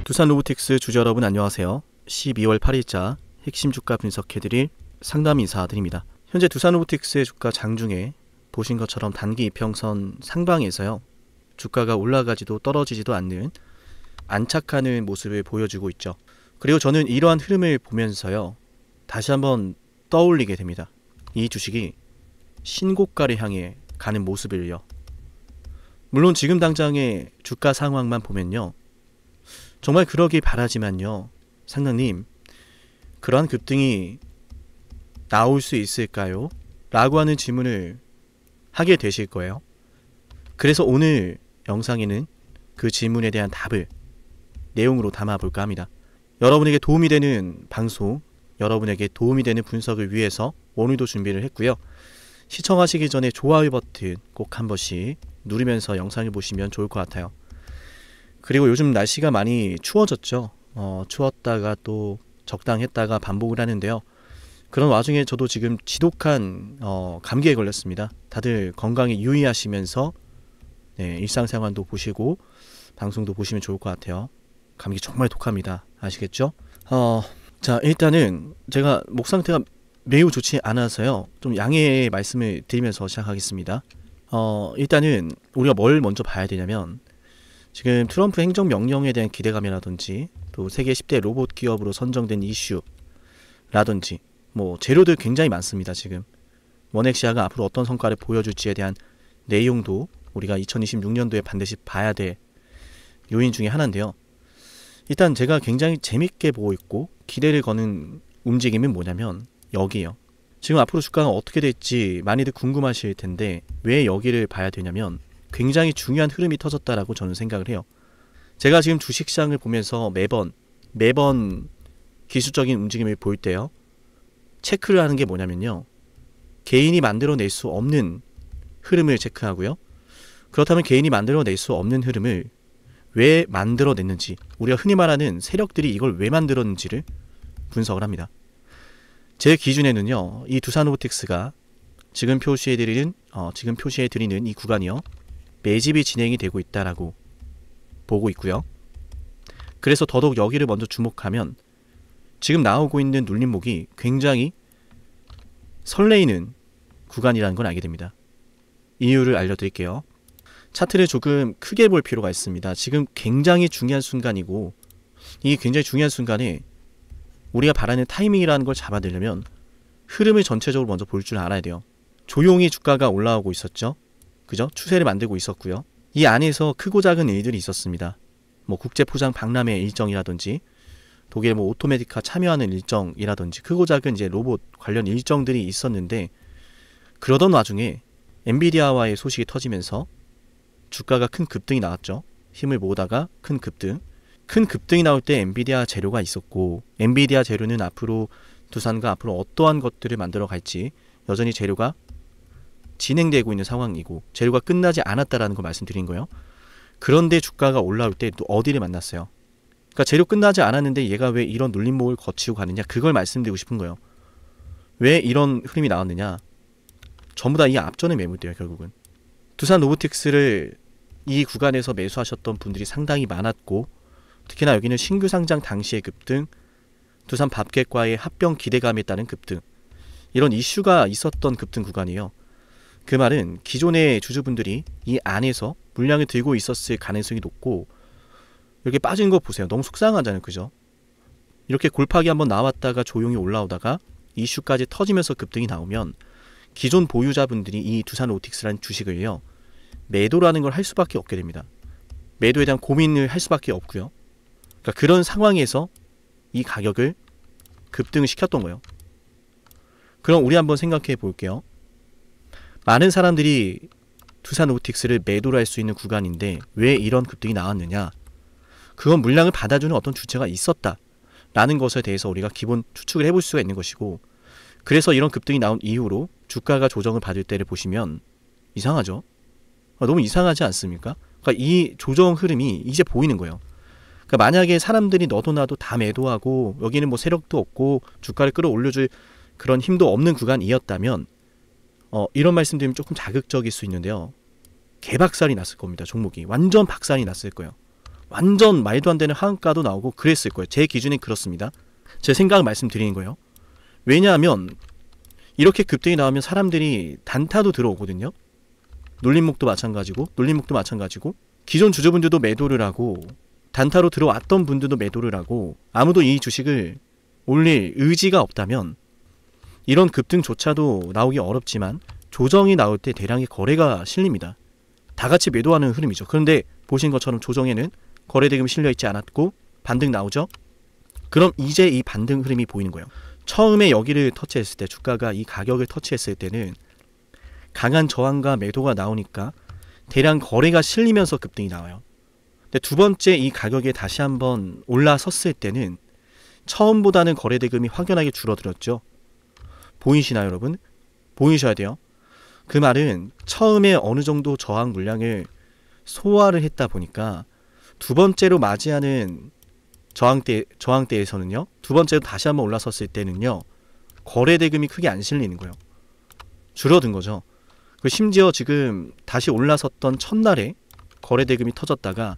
두산 로보틱스 주주 여러분 안녕하세요. 12월 8일자 핵심 주가 분석해드릴 상담 인사드립니다. 현재 두산 로보틱스의 주가 장중에 보신 것처럼 단기 이평선 상방에서요. 주가가 올라가지도 떨어지지도 않는 안착하는 모습을 보여주고 있죠. 그리고 저는 이러한 흐름을 보면서요. 다시 한번 떠올리게 됩니다. 이 주식이 신고가를 향해 가는 모습을요. 물론 지금 당장의 주가 상황만 보면요. 정말 그러길 바라지만요. 상담님, 그러한 급등이 나올 수 있을까요? 라고 하는 질문을 하게 되실 거예요. 그래서 오늘 영상에는 그 질문에 대한 답을 내용으로 담아볼까 합니다. 여러분에게 도움이 되는 방송, 여러분에게 도움이 되는 분석을 위해서 오늘도 준비를 했고요. 시청하시기 전에 좋아요 버튼 꼭 한 번씩 누르면서 영상을 보시면 좋을 것 같아요. 그리고 요즘 날씨가 많이 추워졌죠. 추웠다가 또 적당했다가 반복을 하는데요. 그런 와중에 저도 지금 지독한 감기에 걸렸습니다. 다들 건강에 유의하시면서 일상생활도 보시고 방송도 보시면 좋을 것 같아요. 감기 정말 독합니다. 아시겠죠? 자, 일단은 제가 목 상태가 매우 좋지 않아서요. 좀 양해의 말씀을 드리면서 시작하겠습니다. 일단은 우리가 뭘 먼저 봐야 되냐면 지금 트럼프 행정명령에 대한 기대감이라든지 또 세계 10대 로봇 기업으로 선정된 이슈라든지 뭐 재료들 굉장히 많습니다. 지금 원엑시아가 앞으로 어떤 성과를 보여줄지에 대한 내용도 우리가 2026년도에 반드시 봐야 될 요인 중에 하나인데요. 일단 제가 굉장히 재밌게 보고 있고 기대를 거는 움직임은 뭐냐면 여기요. 지금 앞으로 주가가 어떻게 될지 많이들 궁금하실 텐데 왜 여기를 봐야 되냐면 굉장히 중요한 흐름이 터졌다라고 저는 생각을 해요. 제가 지금 주식시장을 보면서 매번 기술적인 움직임을 볼 때요. 체크를 하는 게 뭐냐면요. 개인이 만들어낼 수 없는 흐름을 체크하고요. 그렇다면 개인이 만들어낼 수 없는 흐름을 왜 만들어냈는지, 우리가 흔히 말하는 세력들이 이걸 왜 만들었는지를 분석을 합니다. 제 기준에는요. 이 두산 로보틱스가 지금 표시해드리는 이 구간이요. 매집이 진행이 되고 있다라고 보고 있고요. 그래서 더더욱 여기를 먼저 주목하면 지금 나오고 있는 눌림목이 굉장히 설레이는 구간이라는 걸 알게 됩니다. 이유를 알려드릴게요. 차트를 조금 크게 볼 필요가 있습니다. 지금 굉장히 중요한 순간이고 이 굉장히 중요한 순간에 우리가 바라는 타이밍이라는 걸 잡아내려면 흐름을 전체적으로 먼저 볼 줄 알아야 돼요. 조용히 주가가 올라오고 있었죠. 그죠? 추세를 만들고 있었고요. 이 안에서 크고 작은 일들이 있었습니다. 뭐 국제포장 박람회 일정이라든지 독일 뭐 오토메디카 참여하는 일정이라든지 크고 작은 이제 로봇 관련 일정들이 있었는데 그러던 와중에 엔비디아와의 소식이 터지면서 주가가 큰 급등이 나왔죠. 힘을 모으다가 큰 급등이 나올 때 엔비디아 재료가 있었고 엔비디아 재료는 앞으로 두산과 앞으로 어떠한 것들을 만들어 갈지 여전히 재료가 진행되고 있는 상황이고 재료가 끝나지 않았다라는 걸 말씀드린 거예요. 그런데 주가가 올라올 때 또 어디를 만났어요? 그러니까 재료 끝나지 않았는데 얘가 왜 이런 눌림목을 거치고 가느냐, 그걸 말씀드리고 싶은 거예요. 왜 이런 흐름이 나왔느냐, 전부 다 이 앞전에 매물돼요. 결국은 두산 로보틱스를 이 구간에서 매수하셨던 분들이 상당히 많았고 특히나 여기는 신규 상장 당시의 급등, 두산 밥객과의 합병 기대감에 따른 급등, 이런 이슈가 있었던 급등 구간이에요. 그 말은 기존의 주주분들이 이 안에서 물량을 들고 있었을 가능성이 높고 이렇게 빠진 거 보세요. 너무 속상하잖아요. 그죠? 이렇게 골팍이 한번 나왔다가 조용히 올라오다가 이슈까지 터지면서 급등이 나오면 기존 보유자분들이 이 두산 로보틱스라는 주식을요. 매도라는 걸 할 수밖에 없게 됩니다. 매도에 대한 고민을 할 수밖에 없고요. 그러니까 그런 상황에서 이 가격을 급등을 시켰던 거예요. 그럼 우리 한번 생각해 볼게요. 많은 사람들이 두산 로보틱스를 매도를 할 수 있는 구간인데 왜 이런 급등이 나왔느냐? 그건 물량을 받아주는 어떤 주체가 있었다라는 것에 대해서 우리가 기본 추측을 해볼 수가 있는 것이고, 그래서 이런 급등이 나온 이후로 주가가 조정을 받을 때를 보시면 이상하죠? 너무 이상하지 않습니까? 그러니까 이 조정 흐름이 이제 보이는 거예요. 그러니까 만약에 사람들이 너도 나도 다 매도하고 여기는 뭐 세력도 없고 주가를 끌어올려줄 그런 힘도 없는 구간이었다면 이런 말씀드리면 조금 자극적일 수 있는데요. 개박살이 났을 겁니다. 종목이 완전 박살이 났을 거예요. 완전 말도 안 되는 하한가도 나오고 그랬을 거예요. 제 기준엔 그렇습니다. 제 생각을 말씀드리는 거예요. 왜냐하면 이렇게 급등이 나오면 사람들이 단타도 들어오거든요. 눌림목도 마찬가지고 기존 주주분들도 매도를 하고 단타로 들어왔던 분들도 매도를 하고 아무도 이 주식을 올릴 의지가 없다면 이런 급등조차도 나오기 어렵지만 조정이 나올 때 대량의 거래가 실립니다. 다 같이 매도하는 흐름이죠. 그런데 보신 것처럼 조정에는 거래대금이 실려있지 않았고 반등 나오죠. 그럼 이제 이 반등 흐름이 보이는 거예요. 처음에 여기를 터치했을 때, 주가가 이 가격을 터치했을 때는 강한 저항과 매도가 나오니까 대량 거래가 실리면서 급등이 나와요. 근데 두 번째 이 가격에 다시 한번 올라섰을 때는 처음보다는 거래대금이 확연하게 줄어들었죠. 보이시나요, 여러분? 보이셔야 돼요. 그 말은 처음에 어느 정도 저항 물량을 소화를 했다 보니까 두 번째로 맞이하는 저항대에서는요, 두 번째로 다시 한번 올라섰을 때는요, 거래대금이 크게 안 실리는 거예요. 줄어든 거죠. 심지어 지금 다시 올라섰던 첫날에 거래대금이 터졌다가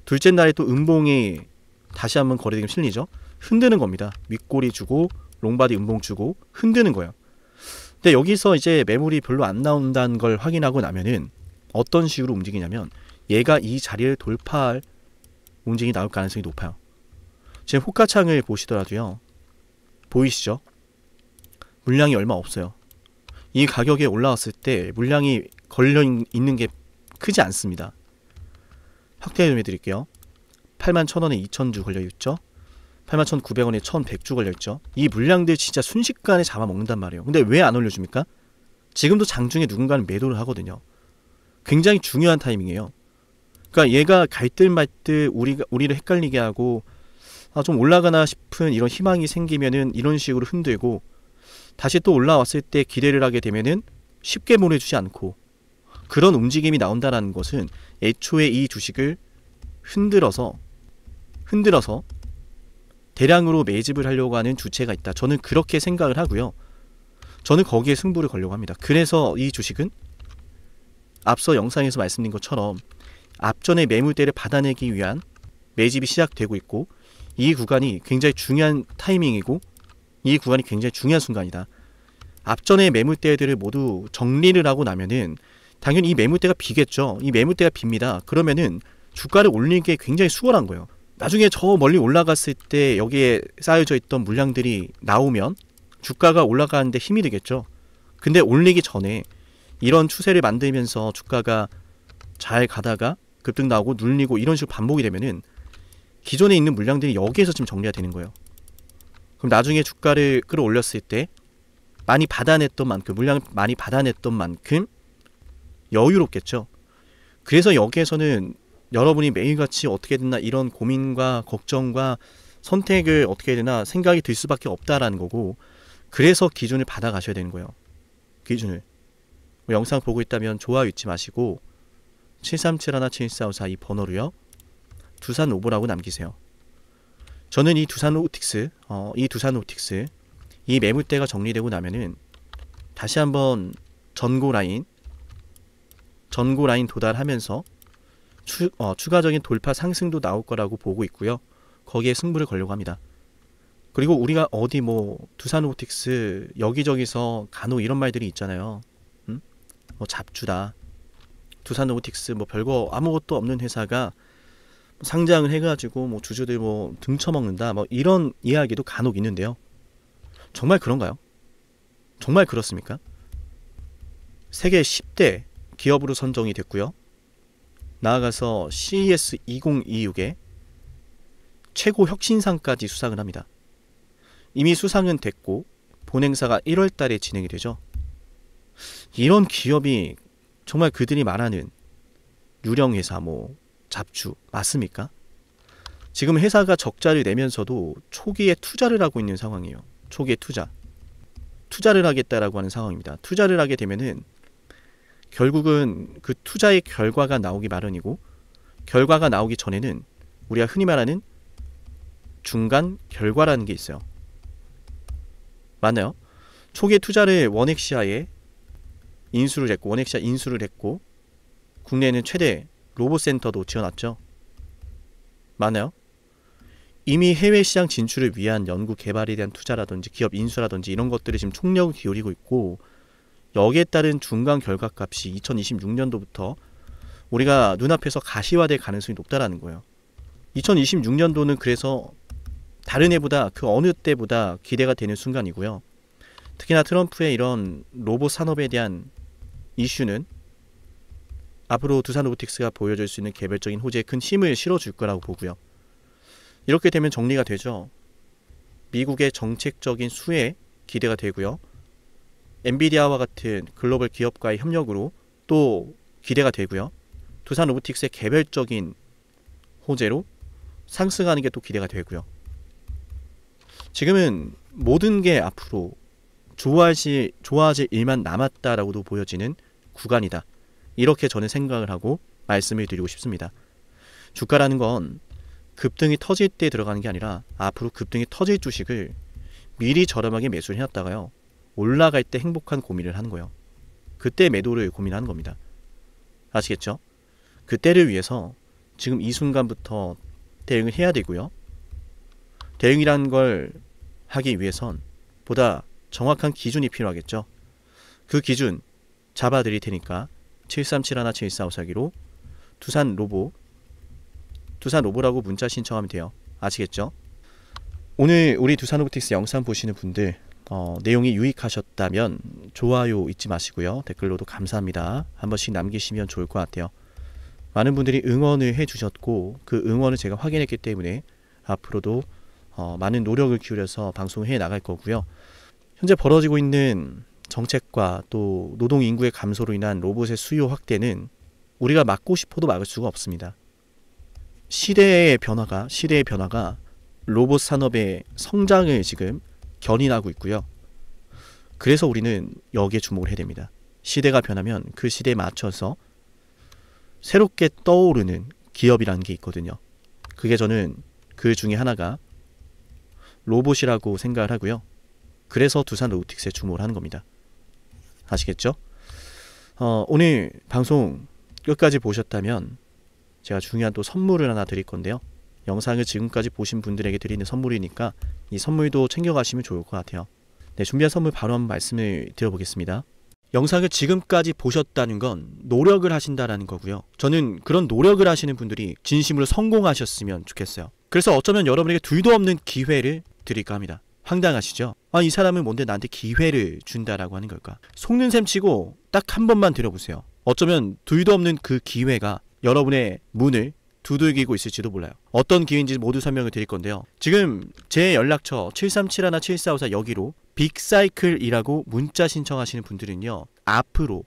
둘째 날에 또 음봉이 다시 한번 거래대금 실리죠. 흔드는 겁니다. 윗꼬리 주고 롱바디 음봉 주고 흔드는 거예요. 근데 여기서 이제 매물이 별로 안 나온다는 걸 확인하고 나면은 어떤 식으로 움직이냐면 얘가 이 자리를 돌파할 움직임이 나올 가능성이 높아요. 지금 호가창을 보시더라도요, 보이시죠? 물량이 얼마 없어요. 이 가격에 올라왔을 때 물량이 걸려 있는 게 크지 않습니다. 확대 좀 해드릴게요. 81,000원에 2,000주 걸려있죠. 81,900원에 1,100주 걸려있죠. 이 물량들 진짜 순식간에 잡아먹는단 말이에요. 근데 왜 안 올려줍니까? 지금도 장중에 누군가는 매도를 하거든요. 굉장히 중요한 타이밍이에요. 그러니까 얘가 갈듯 말듯 우리를 헷갈리게 하고 좀 올라가나 싶은 이런 희망이 생기면은 이런 식으로 흔들고 다시 또 올라왔을 때 기대를 하게 되면은 쉽게 보내주지 않고 그런 움직임이 나온다는 것은 애초에 이 주식을 흔들어서 대량으로 매집을 하려고 하는 주체가 있다. 저는 그렇게 생각을 하고요. 저는 거기에 승부를 걸려고 합니다. 그래서 이 주식은 앞서 영상에서 말씀드린 것처럼 앞전의 매물대를 받아내기 위한 매집이 시작되고 있고 이 구간이 굉장히 중요한 타이밍이고 이 구간이 굉장히 중요한 순간이다. 앞전의 매물대들을 모두 정리를 하고 나면은 당연히 이 매물대가 비겠죠. 이 매물대가 빕니다. 그러면은 주가를 올리는 게 굉장히 수월한 거예요. 나중에 저 멀리 올라갔을 때 여기에 쌓여져 있던 물량들이 나오면 주가가 올라가는데 힘이 되겠죠. 근데 올리기 전에 이런 추세를 만들면서 주가가 잘 가다가 급등 나오고 눌리고 이런 식으로 반복이 되면은 기존에 있는 물량들이 여기에서 지금 정리가 되는 거예요. 그럼 나중에 주가를 끌어올렸을 때 많이 받아냈던 만큼, 물량을 많이 받아냈던 만큼 여유롭겠죠. 그래서 여기에서는 여러분이 매일같이 어떻게 되나 이런 고민과 걱정과 선택을 어떻게 해야 되나 생각이 들 수밖에 없다라는 거고, 그래서 기준을 받아 가셔야 되는 거예요. 기준을. 영상 보고 있다면 좋아요 잊지 마시고 737-17454 이 번호로요, 두산 오보라고 남기세요. 저는 이 두산 오틱스 이 매물대가 정리되고 나면은 다시 한번 전고 라인 도달하면서 추가적인 돌파 상승도 나올 거라고 보고 있고요. 거기에 승부를 걸려고 합니다. 그리고 우리가 어디 두산 오틱스 여기저기서 간혹 이런 말들이 있잖아요. 잡주다. 두산 오틱스 별거 아무것도 없는 회사가 상장을 해가지고 주주들 등쳐먹는다 이런 이야기도 간혹 있는데요. 정말 그런가요? 정말 그렇습니까? 세계 10대 기업으로 선정이 됐고요. 나아가서 CES 2026에 최고 혁신상까지 수상을 합니다. 이미 수상은 됐고 본행사가 1월 달에 진행이 되죠. 이런 기업이 정말 그들이 말하는 유령회사 잡주 맞습니까? 지금 회사가 적자를 내면서도 초기에 투자를 하고 있는 상황이에요. 초기에 투자를 하겠다라고 하는 상황입니다. 투자를 하게 되면은 결국은 그 투자의 결과가 나오기 마련이고, 결과가 나오기 전에는 우리가 흔히 말하는 중간 결과라는 게 있어요. 맞나요? 초기에 투자를 원액시아에 원액시아 인수를 했고 국내에는 최대 로봇센터도 지어놨죠. 맞나요? 이미 해외 시장 진출을 위한 연구 개발에 대한 투자라든지 기업 인수라든지 이런 것들이 지금 총력을 기울이고 있고, 여기에 따른 중간 결과값이 2026년도부터 우리가 눈앞에서 가시화될 가능성이 높다라는 거예요. 2026년도는 그래서 다른 해보다 그 어느 때보다 기대가 되는 순간이고요. 특히나 트럼프의 이런 로봇 산업에 대한 이슈는 앞으로 두산로보틱스가 보여줄 수 있는 개별적인 호재에 큰 힘을 실어줄 거라고 보고요. 이렇게 되면 정리가 되죠. 미국의 정책적인 수혜 기대가 되고요. 엔비디아와 같은 글로벌 기업과의 협력으로 또 기대가 되고요. 두산로보틱스의 개별적인 호재로 상승하는 게 또 기대가 되고요. 지금은 모든 게 앞으로 좋아질 일만 남았다라고도 보여지는 구간이다. 이렇게 저는 생각을 하고 말씀을 드리고 싶습니다. 주가라는 건 급등이 터질 때 들어가는 게 아니라 앞으로 급등이 터질 주식을 미리 저렴하게 매수를 해놨다가요, 올라갈 때 행복한 고민을 하는 거예요. 그때 매도를 고민하는 겁니다. 아시겠죠? 그때를 위해서 지금 이 순간부터 대응을 해야 되고요. 대응이라는 걸 하기 위해선 보다 정확한 기준이 필요하겠죠. 그 기준 잡아드릴 테니까 7371-7454기로 두산로보라고 문자 신청하면 돼요. 아시겠죠? 오늘 우리 두산로보틱스 영상 보시는 분들 내용이 유익하셨다면 좋아요 잊지 마시고요. 댓글로도 감사합니다 한 번씩 남기시면 좋을 것 같아요. 많은 분들이 응원을 해주셨고 그 응원을 제가 확인했기 때문에 앞으로도 많은 노력을 기울여서 방송을 해 나갈 거고요. 현재 벌어지고 있는 정책과 또 노동 인구의 감소로 인한 로봇의 수요 확대는 우리가 막고 싶어도 막을 수가 없습니다. 시대의 변화가 로봇 산업의 성장을 지금 견인하고 있고요. 그래서 우리는 여기에 주목을 해야 됩니다. 시대가 변하면 그 시대에 맞춰서 새롭게 떠오르는 기업이라는 게 있거든요. 그게 저는 그 중에 하나가 로봇이라고 생각을 하고요. 그래서 두산로보틱스에 주목을 하는 겁니다. 아시겠죠? 오늘 방송 끝까지 보셨다면 제가 중요한 또 선물을 하나 드릴 건데요. 영상을 지금까지 보신 분들에게 드리는 선물이니까 이 선물도 챙겨가시면 좋을 것 같아요. 네, 준비한 선물 바로 한번 말씀을 드려보겠습니다. 영상을 지금까지 보셨다는 건 노력을 하신다라는 거고요. 저는 그런 노력을 하시는 분들이 진심으로 성공하셨으면 좋겠어요. 그래서 어쩌면 여러분에게 둘도 없는 기회를 드릴까 합니다. 황당하시죠? 이 사람은 뭔데 나한테 기회를 준다라고 하는 걸까? 속는 셈 치고 딱 한 번만 들어보세요. 어쩌면 둘도 없는 그 기회가 여러분의 문을 두들기고 있을지도 몰라요. 어떤 기회인지 모두 설명을 드릴 건데요. 지금 제 연락처 7371-7454 여기로 빅사이클이라고 문자 신청하시는 분들은요, 앞으로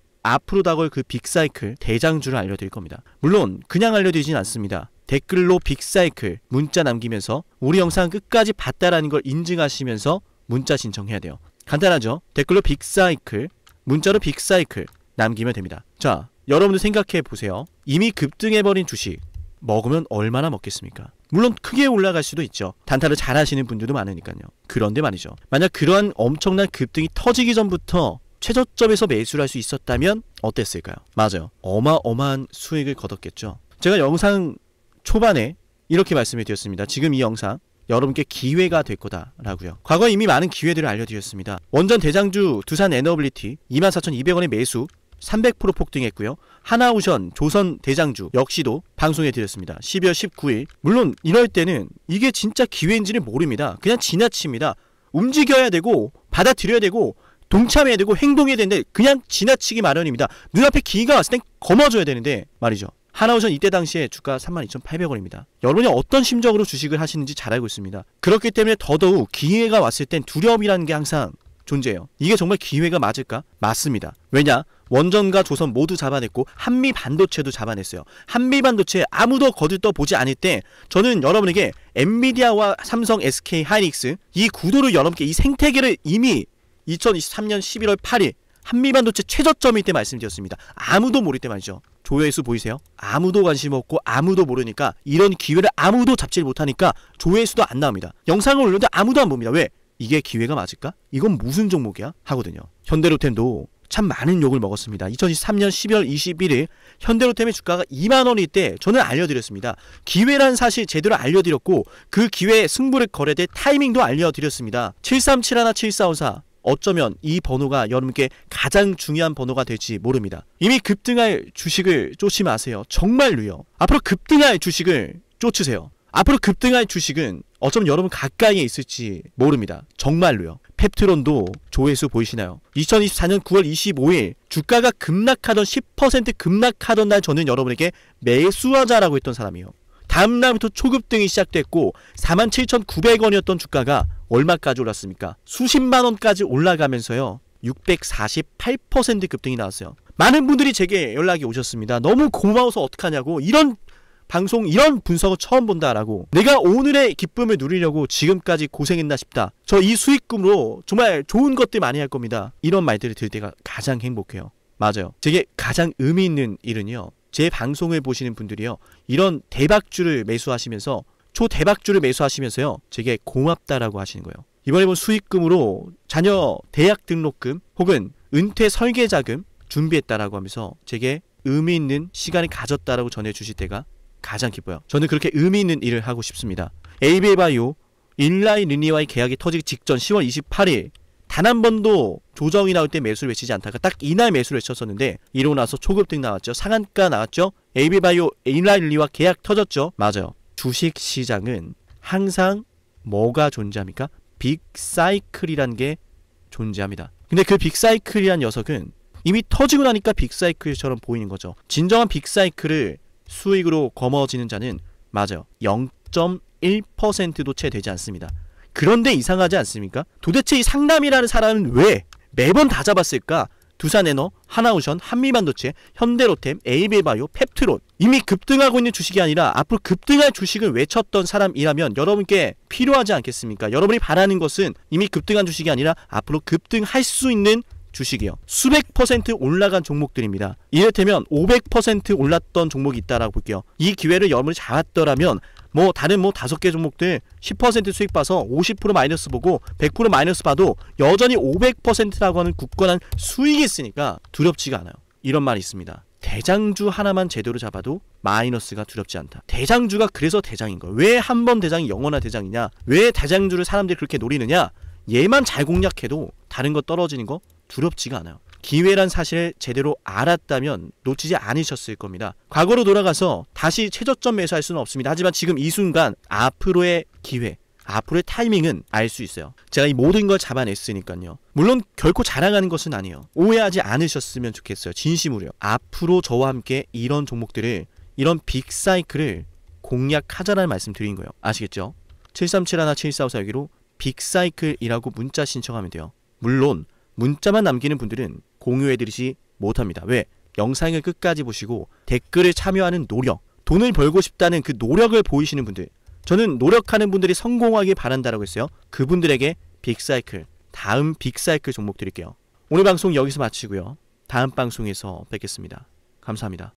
다가올 그 빅사이클 대장주를 알려드릴 겁니다. 물론 그냥 알려드리진 않습니다. 댓글로 빅사이클 문자 남기면서 우리 영상 끝까지 봤다라는 걸 인증하시면서 문자 신청해야 돼요. 간단하죠? 댓글로 빅사이클, 문자로 빅사이클 남기면 됩니다. 자, 여러분들 생각해 보세요. 이미 급등해버린 주식 먹으면 얼마나 먹겠습니까? 물론 크게 올라갈 수도 있죠. 단타를 잘 하시는 분들도 많으니까요. 그런데 말이죠, 만약 그러한 엄청난 급등이 터지기 전부터 최저점에서 매수를 할 수 있었다면 어땠을까요? 맞아요. 어마어마한 수익을 거뒀겠죠. 제가 영상 초반에 이렇게 말씀을 드렸습니다. 지금 이 영상 여러분께 기회가 될 거다라고요. 과거에 이미 많은 기회들을 알려드렸습니다. 원전 대장주 두산에너빌리티 24,200원의 매수 300% 폭등했고요. 하나오션 조선 대장주 역시도 방송해 드렸습니다. 12월 19일. 물론 이럴 때는 이게 진짜 기회인지는 모릅니다. 그냥 지나칩니다. 움직여야 되고 받아들여야 되고 동참해야 되고 행동해야 되는데 그냥 지나치기 마련입니다. 눈앞에 기회가 왔을 땐 거머줘야 되는데 말이죠. 하나오션 이때 당시에 주가 32,800원입니다. 여러분이 어떤 심정으로 주식을 하시는지 잘 알고 있습니다. 그렇기 때문에 더더욱 기회가 왔을 땐 두려움이라는 게 항상 존재해요. 이게 정말 기회가 맞을까? 맞습니다. 왜냐? 원전과 조선 모두 잡아냈고 한미 반도체도 잡아냈어요. 한미 반도체 아무도 거들떠보지 않을 때 저는 여러분에게 엔비디아와 삼성, SK, 하이닉스 이 구도를 여러분께 이 생태계를 이미 2023년 11월 8일 한미 반도체 최저점일 때 말씀드렸습니다. 아무도 모를 때 말이죠. 조회수 보이세요? 아무도 관심 없고 아무도 모르니까 이런 기회를 아무도 잡지 못하니까 조회수도 안 나옵니다. 영상을 올렸는데 아무도 안 봅니다. 왜? 이게 기회가 맞을까? 이건 무슨 종목이야? 하거든요. 현대로템도 참 많은 욕을 먹었습니다. 2023년 12월 21일 현대로템의 주가가 2만원일 때 저는 알려드렸습니다. 기회란 사실 제대로 알려드렸고 그 기회에 승부를 걸어야 될 타이밍도 알려드렸습니다. 7371 7454 어쩌면 이 번호가 여러분께 가장 중요한 번호가 될지 모릅니다. 이미 급등할 주식을 쫓지 마세요. 정말로요. 앞으로 급등할 주식을 쫓으세요. 앞으로 급등할 주식은 어쩌면 여러분 가까이에 있을지 모릅니다. 정말로요. 펩트론도 조회수 보이시나요? 2024년 9월 25일 주가가 급락하던 10% 급락하던 날 저는 여러분에게 매수하자라고 했던 사람이에요. 다음 날부터 초급등이 시작됐고 47,900원이었던 주가가 얼마까지 올랐습니까? 수십만원까지 올라가면서요 648% 급등이 나왔어요. 많은 분들이 제게 연락이 오셨습니다. 너무 고마워서 어떡하냐고, 이런 방송, 이런 분석을 처음 본다라고, 내가 오늘의 기쁨을 누리려고 지금까지 고생했나 싶다, 저 이 수익금으로 정말 좋은 것들 많이 할 겁니다, 이런 말들을 들을 때가 가장 행복해요. 맞아요. 제게 가장 의미 있는 일은요, 제 방송을 보시는 분들이요 이런 대박주를 매수하시면서, 초대박주를 매수하시면서요 제게 고맙다라고 하시는 거예요. 이번에 본 수익금으로 자녀 대학 등록금 혹은 은퇴 설계자금 준비했다라고 하면서 제게 의미 있는 시간을 가졌다라고 전해주실 때가 가장 기뻐요. 저는 그렇게 의미 있는 일을 하고 싶습니다. 에이비바이오 일라이 르니와의 계약이 터지기 직전 10월 28일 단 한 번도 조정이 나올 때 매수를 외치지 않다가 딱 이날 매수를 외쳤었는데 이러고 나서 초급등 나왔죠. 상한가 나왔죠. 에이비바이오 일라이 르니와 계약 터졌죠. 맞아요. 주식시장은 항상 뭐가 존재합니까? 빅사이클이란 게 존재합니다. 근데 그 빅사이클이란 녀석은 이미 터지고 나니까 빅사이클처럼 보이는 거죠. 진정한 빅사이클을 수익으로 거머쥐는 자는 맞아요 0.1%도 채 되지 않습니다. 그런데 이상하지 않습니까? 도대체 이 상담이라는 사람은 왜 매번 다 잡았을까? 두산에너, 하나오션, 한미반도체, 현대로템, 에이비바이오, 펩트론, 이미 급등하고 있는 주식이 아니라 앞으로 급등할 주식을 외쳤던 사람이라면 여러분께 필요하지 않겠습니까? 여러분이 바라는 것은 이미 급등한 주식이 아니라 앞으로 급등할 수 있는 주식이요. 수백 퍼센트 올라간 종목들입니다. 이를테면 500% 올랐던 종목이 있다라고 볼게요. 이 기회를 여러분이 잡았더라면 다른 5개 종목들 10% 수익 봐서 50% 마이너스 보고 100% 마이너스 봐도 여전히 500%라고 하는 굳건한 수익이 있으니까 두렵지가 않아요. 이런 말이 있습니다. 대장주 하나만 제대로 잡아도 마이너스가 두렵지 않다. 대장주가 그래서 대장인 거예요. 왜 한 번 대장이 영원한 대장이냐? 왜 대장주를 사람들이 그렇게 노리느냐? 얘만 잘 공략해도 다른 거 떨어지는 거 두렵지가 않아요. 기회란 사실을 제대로 알았다면 놓치지 않으셨을 겁니다. 과거로 돌아가서 다시 최저점 매수할 수는 없습니다. 하지만 지금 이 순간 앞으로의 기회, 앞으로의 타이밍은 알 수 있어요. 제가 이 모든 걸 잡아냈으니까요. 물론 결코 자랑하는 것은 아니에요. 오해하지 않으셨으면 좋겠어요. 진심으로요. 앞으로 저와 함께 이런 종목들을, 이런 빅사이클을 공략하자라는 말씀 드린 거예요. 아시겠죠? 7371 7454 여기로 빅사이클이라고 문자 신청하면 돼요. 물론 문자만 남기는 분들은 공유해드리지 못합니다. 왜? 영상을 끝까지 보시고 댓글에 참여하는 노력, 돈을 벌고 싶다는 그 노력을 보이시는 분들, 저는 노력하는 분들이 성공하길 바란다라고 했어요. 그분들에게 빅사이클, 다음 빅사이클 종목 드릴게요. 오늘 방송 여기서 마치고요. 다음 방송에서 뵙겠습니다. 감사합니다.